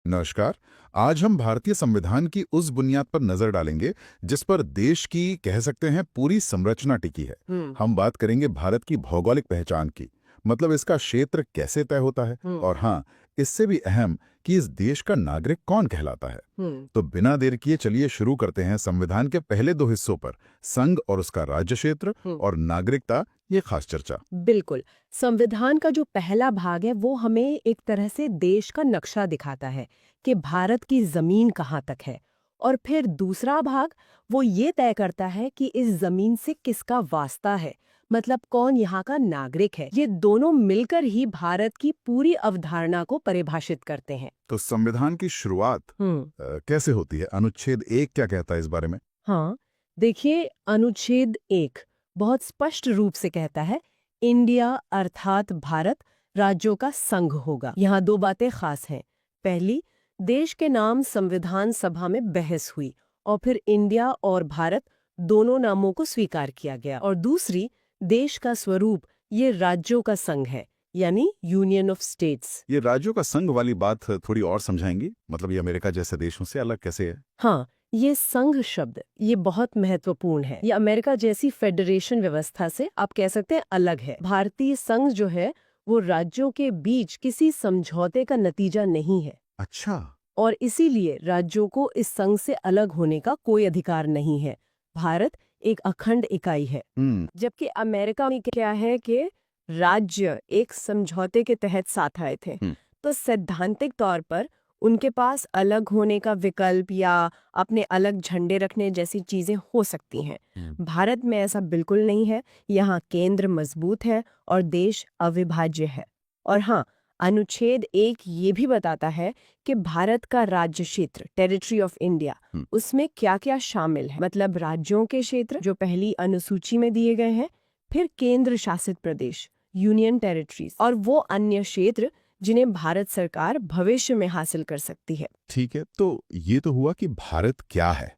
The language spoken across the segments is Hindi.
नमस्कार। आज हम भारतीय संविधान की उस बुनियाद पर नजर डालेंगे जिस पर देश की कह सकते हैं पूरी संरचना टिकी है। हम्म। हम बात करेंगे भारत की भौगोलिक पहचान की, मतलब इसका क्षेत्र कैसे तय होता है, हम्म। और हाँ, इससे भी अहम कि इस देश का नागरिक कौन कहलाता है। हम्म। तो बिना देर किए चलिए शुरू करते हैं संविधान के पहले दो हिस्सों पर, संघ और उसका राज्य क्षेत्र हम्म। और नागरिकता, ये खास चर्चा। बिल्कुल। संविधान का जो पहला भाग है वो हमें एक तरह से देश का नक्शा दिखाता है कि भारत की जमीन कहाँ तक है। और फिर दूसरा भाग वो ये तय करता है कि इस जमीन से किसका वास्ता है, मतलब कौन यहाँ का नागरिक है। ये दोनों मिलकर ही भारत की पूरी अवधारणा को परिभाषित करते हैं। तो संविधान की शुरुआत हम्म। कैसे होती है? अनुच्छेद 1 क्या कहता है इस बारे में? हाँ, देखिए, अनुच्छेद 1 बहुत स्पष्ट रूप से कहता है इंडिया अर्थात भारत राज्यों का संघ होगा। यहाँ दो बातें खास हैं। पहली, देश के नाम संविधान सभा में बहस हुई और फिर इंडिया और भारत दोनों नामों को स्वीकार किया गया। और दूसरी, देश का स्वरूप ये राज्यों का संघ है, यानी यूनियन ऑफ स्टेट्स। ये राज्यों का संघ वाली बात थोड़ी और समझाएंगी? मतलब ये अमेरिका जैसे देशों से अलग कैसे है? हाँ, ये संघ शब्द ये बहुत महत्वपूर्ण है। ये अमेरिका जैसी फेडरेशन व्यवस्था से आप कह सकते हैं अलग है। भारतीय संघ जो है वो राज्यों के बीच किसी समझौते का नतीजा नहीं है अच्छा। और इसीलिए राज्यों को इस संघ से अलग होने का कोई अधिकार नहीं है। भारत एक अखंड इकाई है। हम्म। जबकि अमेरिका में क्या है कि राज्य एक समझौते के तहत साथ आए थे। हम्म। तो सैद्धांतिक तौर पर उनके पास अलग होने का विकल्प या अपने अलग झंडे रखने जैसी चीजें हो सकती हैं। भारत में ऐसा बिल्कुल नहीं है। यहाँ केंद्र मजबूत है और देश अविभाज्य है। और हाँ, अनुच्छेद 1 ये भी बताता है कि भारत का राज्य क्षेत्र टेरिटरी ऑफ इंडिया हम्म। उसमें क्या क्या शामिल है, मतलब राज्यों के क्षेत्र जो पहली अनुसूची में दिए गए हैं, फिर केंद्र शासित प्रदेश यूनियन टेरिटरीज और वो अन्य क्षेत्र जिन्हें भारत सरकार भविष्य में हासिल कर सकती है। ठीक है, तो ये तो हुआ कि भारत क्या है,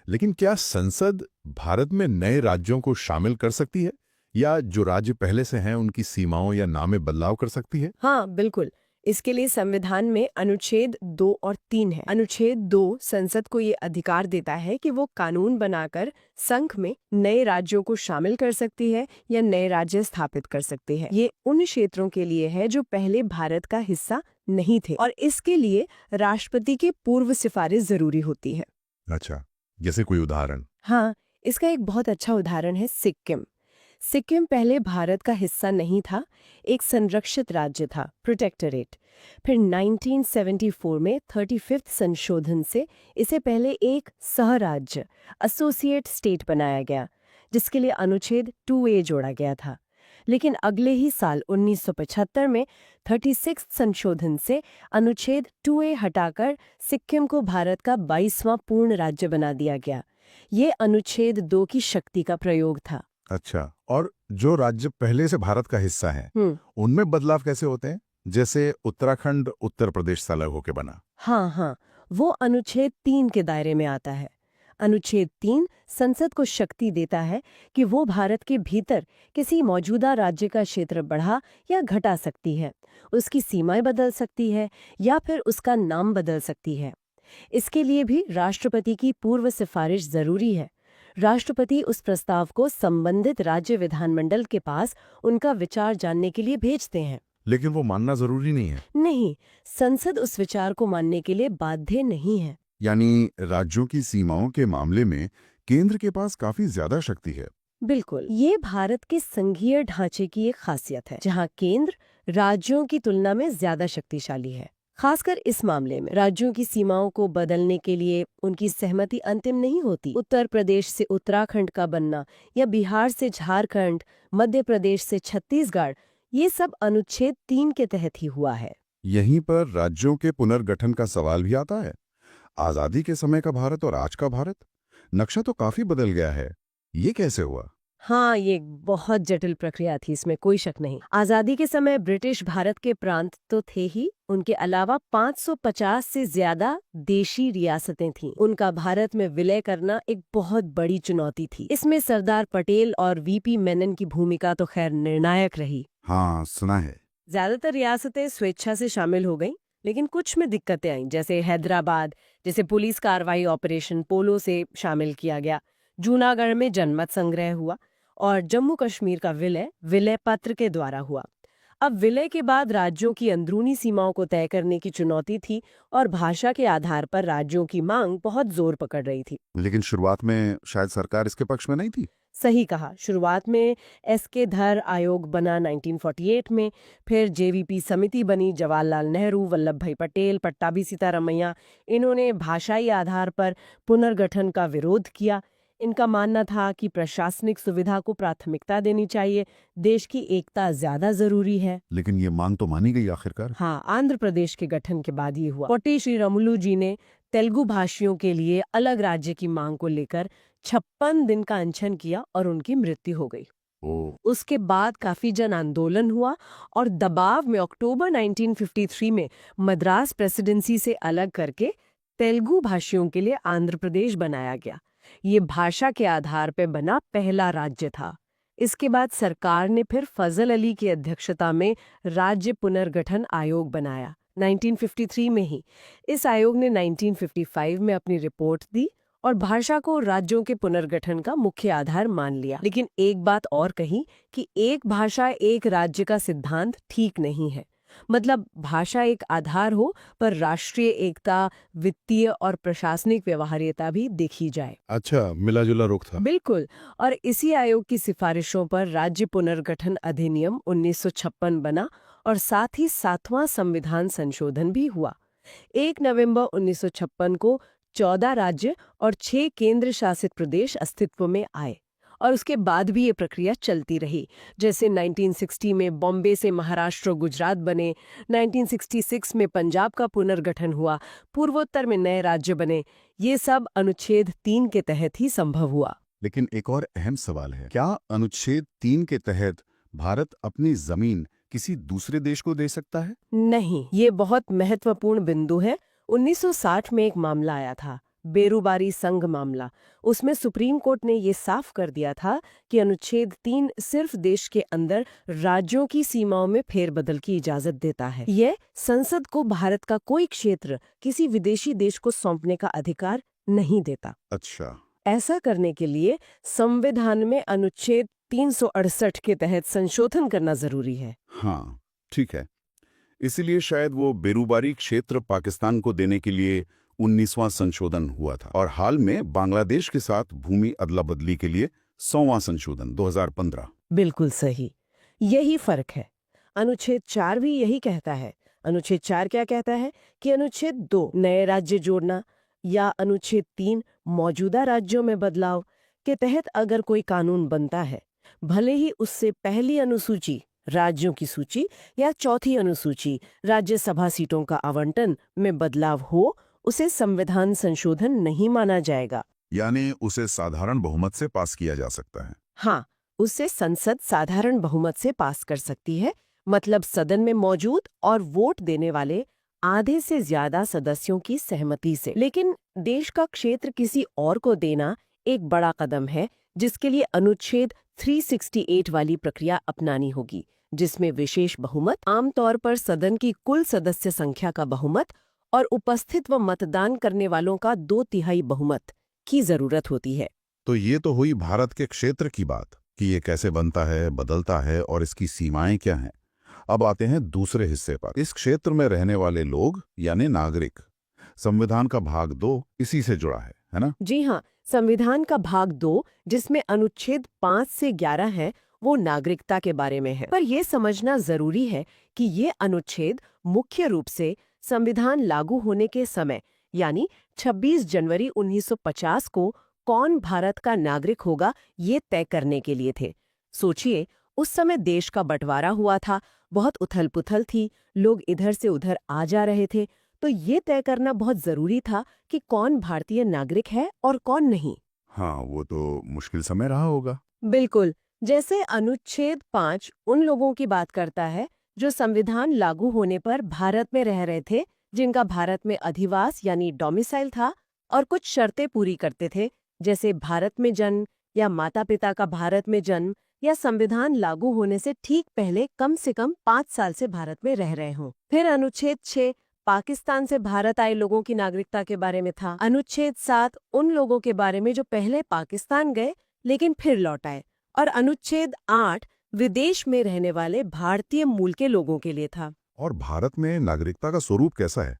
लेकिन क्या संसद भारत में नए राज्यों को शामिल कर सकती है, या जो राज्य पहले से हैं उनकी सीमाओं या नाम में बदलाव कर सकती है? हाँ, बिल्कुल। इसके लिए संविधान में अनुच्छेद 2 और 3 है। अनुच्छेद 2 संसद को ये अधिकार देता है कि वो कानून बनाकर संघ में नए राज्यों को शामिल कर सकती है या नए राज्य स्थापित कर सकती है। ये उन क्षेत्रों के लिए है जो पहले भारत का हिस्सा नहीं थे और इसके लिए राष्ट्रपति की पूर्व सिफारिश जरूरी होती है। अच्छा, जैसे कोई उदाहरण? हाँ, इसका एक बहुत अच्छा उदाहरण है सिक्किम। सिक्किम पहले भारत का हिस्सा नहीं था, एक संरक्षित राज्य था, प्रोटेक्टोरेट। फिर 1974 में 35th संशोधन से इसे पहले एक सहराज्य एसोसिएट स्टेट बनाया गया, जिसके लिए अनुच्छेद 2A जोड़ा गया था। लेकिन अगले ही साल 1975 में 36th संशोधन से अनुच्छेद 2A हटाकर सिक्किम को भारत का 22वां पूर्ण राज्य बना दिया गया। ये अनुच्छेद 2 की शक्ति का प्रयोग था। अच्छा, और जो राज्य पहले से भारत का हिस्सा है हम्म। उनमें बदलाव कैसे होते हैं? जैसे उत्तराखंड उत्तर प्रदेश से अलग होके बना। हाँ हाँ, वो अनुच्छेद 3 के दायरे में आता है। अनुच्छेद 3 संसद को शक्ति देता है कि वो भारत के भीतर किसी मौजूदा राज्य का क्षेत्र बढ़ा या घटा सकती है, उसकी सीमाएं बदल सकती है या फिर उसका नाम बदल सकती है। इसके लिए भी राष्ट्रपति की पूर्व सिफारिश जरूरी है। राष्ट्रपति उस प्रस्ताव को संबंधित राज्य विधानमंडल के पास उनका विचार जानने के लिए भेजते हैं। लेकिन वो मानना जरूरी नहीं है? नहीं, संसद उस विचार को मानने के लिए बाध्य नहीं है। यानी राज्यों की सीमाओं के मामले में केंद्र के पास काफी ज्यादा शक्ति है। बिल्कुल, ये भारत के संघीय ढांचे की एक खासियत है, जहाँ केंद्र राज्यों की तुलना में ज्यादा शक्तिशाली है। खासकर इस मामले में राज्यों की सीमाओं को बदलने के लिए उनकी सहमति अंतिम नहीं होती। उत्तर प्रदेश से उत्तराखंड का बनना या बिहार से झारखंड, मध्य प्रदेश से छत्तीसगढ़, ये सब अनुच्छेद 3 के तहत ही हुआ है। यहीं पर राज्यों के पुनर्गठन का सवाल भी आता है। आजादी के समय का भारत और आज का भारत, नक्शा तो काफी बदल गया है। ये कैसे हुआ? हाँ, ये एक बहुत जटिल प्रक्रिया थी, इसमें कोई शक नहीं। आजादी के समय ब्रिटिश भारत के प्रांत तो थे ही, उनके अलावा 550 से ज्यादा देशी रियासतें थीं। उनका भारत में विलय करना एक बहुत बड़ी चुनौती थी। इसमें सरदार पटेल और वीपी मेनन की भूमिका तो खैर निर्णायक रही। हाँ, सुना है। ज्यादातर रियासतें स्वेच्छा से शामिल हो गईं, लेकिन कुछ में दिक्कतें आईं, जैसे हैदराबाद, जैसे पुलिस कार्रवाई ऑपरेशन पोलो से शामिल किया गया, जूनागढ़ में जनमत संग्रह हुआ और जम्मू कश्मीर का विलय विलय पत्र के द्वारा हुआ। अब विलय के बाद राज्यों की अंदरूनी सीमाओं को तय करने की चुनौती थी और भाषा के आधार पर राज्यों की मांग बहुत जोर पकड़ रही थी। लेकिन शुरुआत में शायद सरकार इसके पक्ष में नहीं थी। सही कहा, शुरुआत में एस.के. धर आयोग बना 1948 में, फिर जेवीपी समिति बनी, जवाहरलाल नेहरू, वल्लभ भाई पटेल, पट्टाभी सीतारमैया, इन्होंने भाषाई आधार पर पुनर्गठन का विरोध किया। इनका मानना था कि प्रशासनिक सुविधा को प्राथमिकता देनी चाहिए, देश की एकता ज्यादा जरूरी है। लेकिन ये मांग तो मानी गई आखिरकार। हाँ, आंध्र प्रदेश के गठन के बाद ये हुआ। पोटी श्रीरामुलु जी ने तेलुगु भाषियों के लिए अलग राज्य की मांग को लेकर 56 दिन का अनशन किया और उनकी मृत्यु हो गई। उसके बाद काफी जन आंदोलन हुआ और दबाव में अक्टूबर 1953 में मद्रास प्रेसिडेंसी से अलग करके तेलुगु भाषियों के लिए आंध्र प्रदेश बनाया गया। ये भाषा के आधार पर बना पहला राज्य था। इसके बाद सरकार ने फिर फजल अली की अध्यक्षता में राज्य पुनर्गठन आयोग बनाया 1953 में ही। इस आयोग ने 1955 में अपनी रिपोर्ट दी और भाषा को राज्यों के पुनर्गठन का मुख्य आधार मान लिया। लेकिन एक बात और कही कि एक भाषा एक राज्य का सिद्धांत ठीक नहीं है। मतलब भाषा एक आधार हो पर राष्ट्रीय एकता, वित्तीय और प्रशासनिक व्यवहार्यता भी देखी जाए। अच्छा, मिला जुला रुख था। बिल्कुल। और इसी आयोग की सिफारिशों पर राज्य पुनर्गठन अधिनियम 1956 बना और साथ ही 7वां संविधान संशोधन भी हुआ। 1 नवंबर 1956 को 14 राज्य और 6 केंद्र शासित प्रदेश अस्तित्व में आए और उसके बाद भी ये प्रक्रिया चलती रही। जैसे 1960 में बॉम्बे से महाराष्ट्र और गुजरात बने, 1966 में पंजाब का पुनर्गठन हुआ, पूर्वोत्तर में नए राज्य बने। ये सब अनुच्छेद 3 के तहत ही संभव हुआ। लेकिन एक और अहम सवाल है, क्या अनुच्छेद 3 के तहत भारत अपनी जमीन किसी दूसरे देश को दे सकता है? नहीं, ये बहुत महत्वपूर्ण बिंदु है। 1960 में एक मामला आया था, बेरुबारी संघ मामला। उसमें सुप्रीम कोर्ट ने ये साफ कर दिया था कि अनुच्छेद 3 सिर्फ देश के अंदर राज्यों की सीमाओं में फेरबदल की इजाजत देता है। ये संसद को भारत का कोई क्षेत्र किसी विदेशी देश को सौंपने का अधिकार नहीं देता। अच्छा। ऐसा करने के लिए संविधान में अनुच्छेद 368 के तहत संशोधन करना जरूरी है। हाँ, ठीक है। इसीलिए शायद वो बेरुबारी क्षेत्र पाकिस्तान को देने के लिए 19वां संशोधन हुआ था और हाल में बांग्लादेश के साथ भूमि अदला बदली के लिए 100वां संशोधन 2015। बिल्कुल सही, यही फर्क है। अनुच्छेद 4 भी यही कहता है। अनुच्छेद 4 क्या कहता है कि अनुच्छेद 2 नए राज्य जोड़ना या अनुच्छेद 3 मौजूदा राज्यों में बदलाव के तहत अगर कोई कानून बनता है, भले ही उससे पहली अनुसूची राज्यों की सूची या चौथी अनुसूची राज्यसभा सीटों का आवंटन में बदलाव हो, उसे संविधान संशोधन नहीं माना जाएगा। यानी उसे साधारण बहुमत से पास किया जा सकता है। हाँ, उसे संसद साधारण बहुमत से पास कर सकती है, मतलब सदन में मौजूद और वोट देने वाले आधे से ज्यादा सदस्यों की सहमति से। लेकिन देश का क्षेत्र किसी और को देना एक बड़ा कदम है, जिसके लिए अनुच्छेद 368 वाली प्रक्रिया अपनानी होगी, जिसमें विशेष बहुमत, आमतौर पर सदन की कुल सदस्य संख्या का बहुमत और उपस्थित व मतदान करने वालों का 2/3 बहुमत की जरूरत होती है। तो ये तो हुई भारत के क्षेत्र की बात कि ये कैसे बनता है, बदलता है और इसकी सीमाएं क्या हैं। अब आते हैं दूसरे हिस्से पर। इस क्षेत्र में रहने वाले लोग यानी नागरिक। संविधान का भाग 2 इसी से जुड़ा है ना? जी हाँ, संविधान का भाग 2 जिसमें अनुच्छेद 5 से 11 है, वो नागरिकता के बारे में है। पर यह समझना जरूरी है कि ये अनुच्छेद मुख्य रूप से संविधान लागू होने के समय यानी 26 जनवरी 1950 को कौन भारत का नागरिक होगा ये तय करने के लिए थे। सोचिए, उस समय देश का बंटवारा हुआ था, बहुत उथल-पुथल थी, लोग इधर से उधर आ जा रहे थे, तो ये तय करना बहुत जरूरी था कि कौन भारतीय नागरिक है और कौन नहीं। हाँ, वो तो मुश्किल समय रहा होगा। बिल्कुल। जैसे अनुच्छेद 5 उन लोगों की बात करता है जो संविधान लागू होने पर भारत में रह रहे थे, जिनका भारत में अधिवास यानी डोमिसाइल था और कुछ शर्तें पूरी करते थे, जैसे भारत में जन्म या माता पिता का भारत में जन्म या संविधान लागू होने से ठीक पहले कम से कम 5 साल से भारत में रह रहे हों। फिर अनुच्छेद 6 पाकिस्तान से भारत आए लोगों की नागरिकता के बारे में था। अनुच्छेद 7 उन लोगों के बारे में जो पहले पाकिस्तान गए लेकिन फिर लौट आए। और अनुच्छेद 8 विदेश में रहने वाले भारतीय मूल के लोगों के लिए था। और भारत में नागरिकता का स्वरूप कैसा है?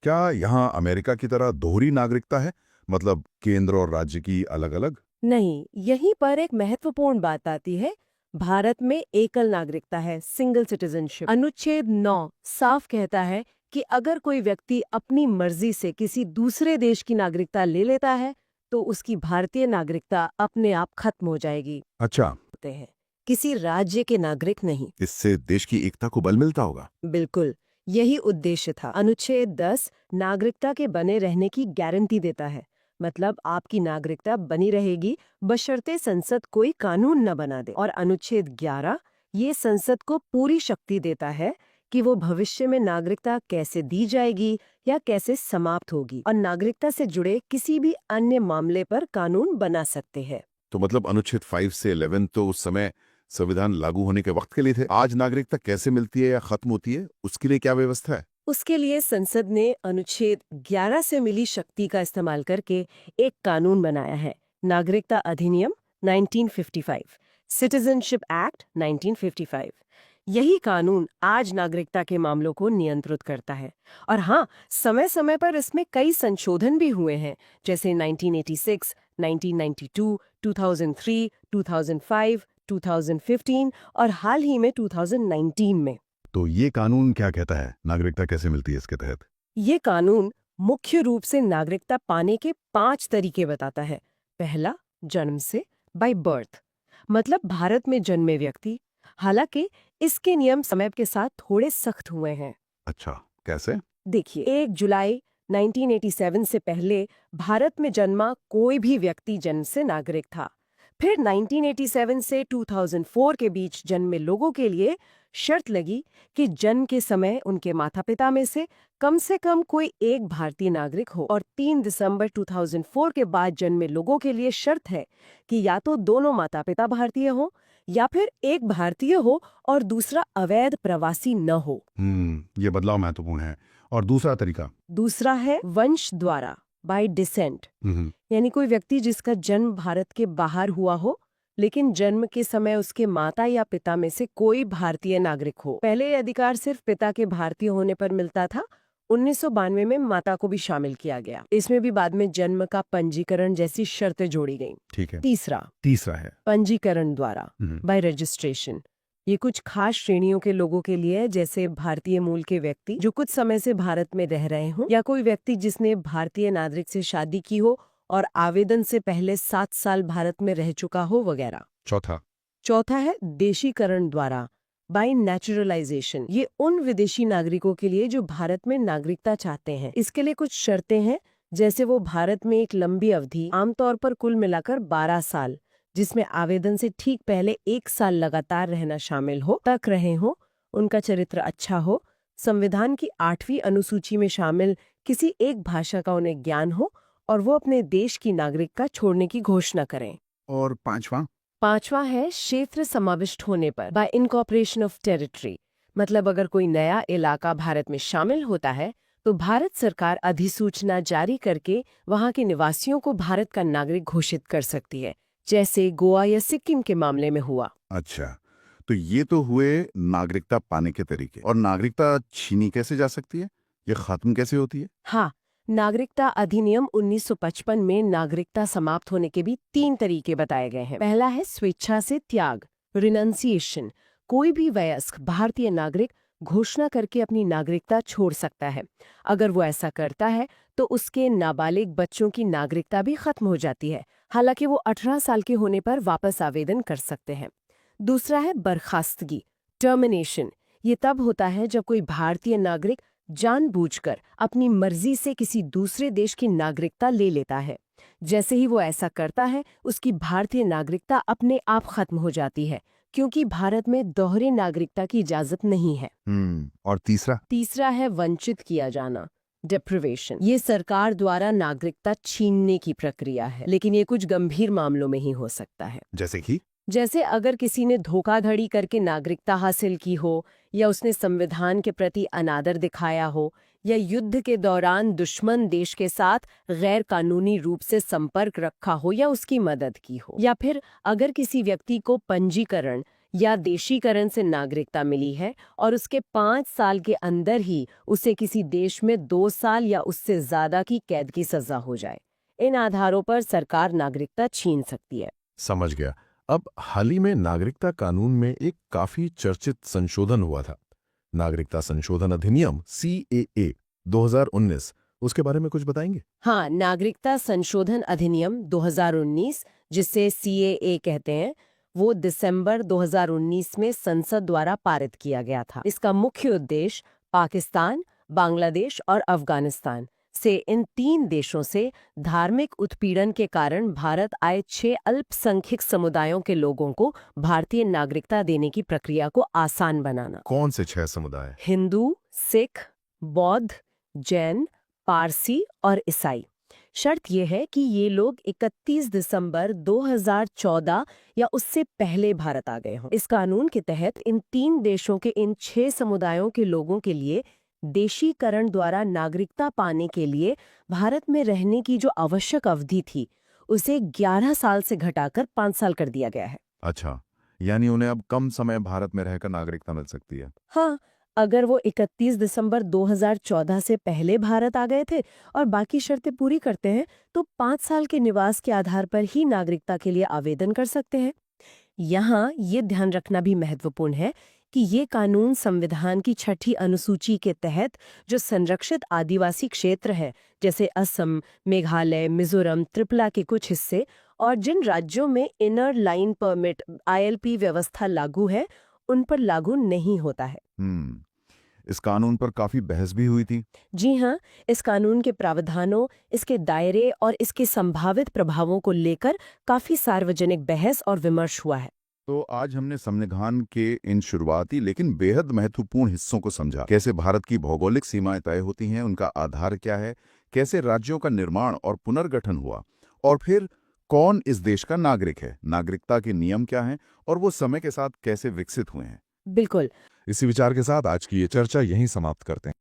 क्या यहाँ अमेरिका की तरह दोहरी नागरिकता है, मतलब केंद्र और राज्य की अलग-अलग? नहीं, यहीं पर एक महत्वपूर्ण बात आती है। भारत में एकल नागरिकता है, सिंगल सिटीजनशिप। अनुच्छेद 9 साफ कहता है कि अगर कोई व्यक्ति अपनी मर्जी से किसी दूसरे देश की नागरिकता ले लेता है तो उसकी भारतीय नागरिकता अपने आप खत्म हो जाएगी। अच्छा, होते हैं किसी राज्य के नागरिक नहीं। इससे देश की एकता को बल मिलता होगा। बिल्कुल, यही उद्देश्य था। अनुच्छेद 10 नागरिकता के बने रहने की गारंटी देता है, मतलब आपकी नागरिकता बनी रहेगी बशर्ते संसद कोई कानून न बना दे। और अनुच्छेद 11 ये संसद को पूरी शक्ति देता है कि वो भविष्य में नागरिकता कैसे दी जाएगी या कैसे समाप्त होगी, और नागरिकता से जुड़े किसी भी अन्य मामले पर कानून बना सकते हैं। तो मतलब अनुच्छेद 5 से 11 तो उस समय संविधान लागू होने के वक्त के लिए थे। आज नागरिकता कैसे मिलती है या खत्म होती है, उसके लिए क्या व्यवस्था है? उसके लिए संसद ने अनुच्छेद 11 से मिली शक्ति का इस्तेमाल करके एक कानून बनाया है, नागरिकता अधिनियम 1955, सिटीजनशिप एक्ट 1955। यही कानून आज नागरिकता के मामलों को नियंत्रित करता है। और हाँ, समय समय पर इसमें कई संशोधन भी हुए हैं, जैसे 1986, 1992, 2003, 2005, 2015 और हाल ही में 2019 में। तो ये कानून क्या कहता है, नागरिकता कैसे मिलती है इसके तहत? ये कानून मुख्य रूप से नागरिकता पाने के 5 तरीके बताता है। पहला, जन्म से, बाय बर्थ, मतलब भारत में जन्मे व्यक्ति। हालांकि इसके नियम समय के साथ थोड़े सख्त हुए हैं। अच्छा, कैसे? देखिए, 1 जुलाई 1987 से पहले भारत में जन्मा कोई भी व्यक्ति जन्म से नागरिक था। फिर 1987 से 2004 के बीच जन्मे लोगों के लिए शर्त लगी कि जन्म के समय उनके माता-पिता में से कम कोई एक भारतीय नागरिक हो। और 3 दिसंबर 2004 के बाद जन्मे लोगों के लिए शर्त है कि या तो दोनों माता-पिता भारतीय हो या फिर एक भारतीय हो और दूसरा अवैध प्रवासी न हो। ये बदलाव महत्वपूर्ण है। और दूसरा तरीका? दूसरा है वंश द्वारा, बाय डिसेंट, यानी कोई व्यक्ति जिसका जन्म भारत के बाहर हुआ हो लेकिन जन्म के समय उसके माता या पिता में से कोई भारतीय नागरिक हो। पहले ये अधिकार सिर्फ पिता के भारतीय होने पर मिलता था। 1992 में माता को भी शामिल किया गया। इसमें भी बाद में जन्म का पंजीकरण जैसी शर्तें जोड़ी गईं। ठीक है। तीसरा है पंजीकरण द्वारा, बाय रजिस्ट्रेशन। ये कुछ खास श्रेणियों के लोगों के लिए है, जैसे भारतीय मूल के व्यक्ति जो कुछ समय से भारत में रह रहे हों, या कोई व्यक्ति जिसने भारतीय नागरिक से शादी की हो और आवेदन से पहले 7 साल भारत में रह चुका हो वगैरह। चौथा है देशीकरण द्वारा, बाय नेचुरलाइजेशन। ये उन विदेशी नागरिकों के लिए जो भारत में नागरिकता चाहते हैं। इसके लिए कुछ शर्तें हैं, जैसे वो भारत में एक लंबी अवधि, आमतौर पर कुल मिलाकर 12 साल, जिसमें आवेदन से ठीक पहले 1 साल लगातार रहना शामिल हो, तक रहे हो, उनका चरित्र अच्छा हो, संविधान की 8वीं अनुसूची में शामिल किसी एक भाषा का उन्हें ज्ञान हो और वो अपने देश की नागरिकता छोड़ने की घोषणा करें। और पांचवा है क्षेत्र समाविष्ट होने पर, बाय इनकॉर्पोरेशन ऑफ टेरिटरी। मतलब अगर कोई नया इलाका भारत में शामिल होता है तो भारत सरकार अधिसूचना जारी करके वहां के निवासियों को भारत का नागरिक घोषित कर सकती है, जैसे गोवा या सिक्किम के मामले में हुआ। अच्छा, तो ये तो हुए नागरिकता पाने के तरीके। और नागरिकता छीनी कैसे जा सकती है, ये खत्म कैसे होती है? हाँ, नागरिकता अधिनियम 1955 में नागरिकता समाप्त होने के भी 3 तरीके बताए गए हैं। पहला है स्वेच्छा से त्याग, रिनंसिएशन। कोई भी वयस्क भारतीय नागरिक घोषणा करके अपनी नागरिकता छोड़ सकता है। अगर वो ऐसा करता है तो उसके नाबालिग बच्चों की नागरिकता भी खत्म हो जाती है, हालांकि वो 18 साल के होने पर वापस आवेदन कर सकते हैं। दूसरा है बर्खास्तगी, टर्मिनेशन। ये तब होता है जब कोई भारतीय नागरिक जानबूझकर अपनी मर्जी से किसी दूसरे देश की नागरिकता ले लेता है। जैसे ही वो ऐसा करता है, उसकी भारतीय नागरिकता अपने आप खत्म हो जाती है, क्योंकि भारत में दोहरे नागरिकता की इजाजत नहीं है। और तीसरा है वंचित किया जाना, डेप्रिवेशन। ये सरकार द्वारा नागरिकता छीनने की प्रक्रिया है, लेकिन ये कुछ गंभीर मामलों में ही हो सकता है। जैसे अगर किसी ने धोखाधड़ी करके नागरिकता हासिल की हो, या उसने संविधान के प्रति अनादर दिखाया हो, या युद्ध के दौरान दुश्मन देश के साथ गैर कानूनी रूप से संपर्क रखा हो या उसकी मदद की हो, या फिर अगर किसी व्यक्ति को पंजीकरण या देशीकरण से नागरिकता मिली है और उसके 5 साल के अंदर ही उसे किसी देश में 2 साल या उससे ज्यादा की कैद की सजा हो जाए। इन आधारों पर सरकार नागरिकता छीन सकती है। समझ गया। अब हाल ही में नागरिकता कानून में एक काफी चर्चित संशोधन हुआ था, नागरिकता संशोधन अधिनियम CAA 2019। उसके बारे में कुछ बताएंगे? हाँ, नागरिकता संशोधन अधिनियम 2019, जिसे CAA कहते हैं, वो दिसंबर 2019 में संसद द्वारा पारित किया गया था। इसका मुख्य उद्देश्य पाकिस्तान, बांग्लादेश और अफगानिस्तान से इन 3 देशों से धार्मिक उत्पीड़न के कारण भारत आए 6 अल्पसंख्यक समुदायों के लोगों को भारतीय नागरिकता देने की प्रक्रिया को आसान बनाना। कौन से 6 समुदाय? हिंदू, सिख, बौद्ध, जैन, पारसी और ईसाई। शर्त यह है कि ये लोग 31 दिसंबर 2014 या उससे पहले भारत आ गए हों। इस कानून के तहत इन 3 देशों के इन 6 समुदायों के लोगों के लिए देशीकरण द्वारा नागरिकता पाने के लिए भारत में रहने की जो आवश्यक अवधि थी, उसे 11 साल से घटाकर 5 साल कर दिया गया है। अच्छा, यानी उन्हें अब कम समय भारत में रहकर नागरिकता मिल सकती है। हाँ, अगर वो 31 दिसंबर 2014 से पहले भारत आ गए थे और बाकी शर्तें पूरी करते हैं, तो 5 साल के निवास के आधार पर ही नागरिकता के लिए आवेदन कर सकते हैं। यहाँ ये ध्यान रखना भी महत्वपूर्ण है कि ये कानून संविधान की 6ठी अनुसूची के तहत जो संरक्षित आदिवासी क्षेत्र है, जैसे असम, मेघालय, मिजोरम, त्रिपुरा के कुछ हिस्से, और जिन राज्यों में इनर लाइन परमिट ILP व्यवस्था लागू है, उन पर लागू नहीं होता है। इस कानून पर काफी बहस भी हुई थी। जी हाँ, इस कानून के प्रावधानों, इसके दायरे और इसके संभावित प्रभावों को लेकर काफी सार्वजनिक बहस और विमर्श हुआ है। तो आज हमने संविधान के इन शुरुआती लेकिन बेहद महत्वपूर्ण हिस्सों को समझा। कैसे भारत की भौगोलिक सीमाएं तय होती हैं, उनका आधार क्या है, कैसे राज्यों का निर्माण और पुनर्गठन हुआ, और फिर कौन इस देश का नागरिक है, नागरिकता के नियम क्या हैं और वो समय के साथ कैसे विकसित हुए हैं। बिल्कुल। इसी विचार के साथ आज की ये चर्चा यहीं समाप्त करते हैं।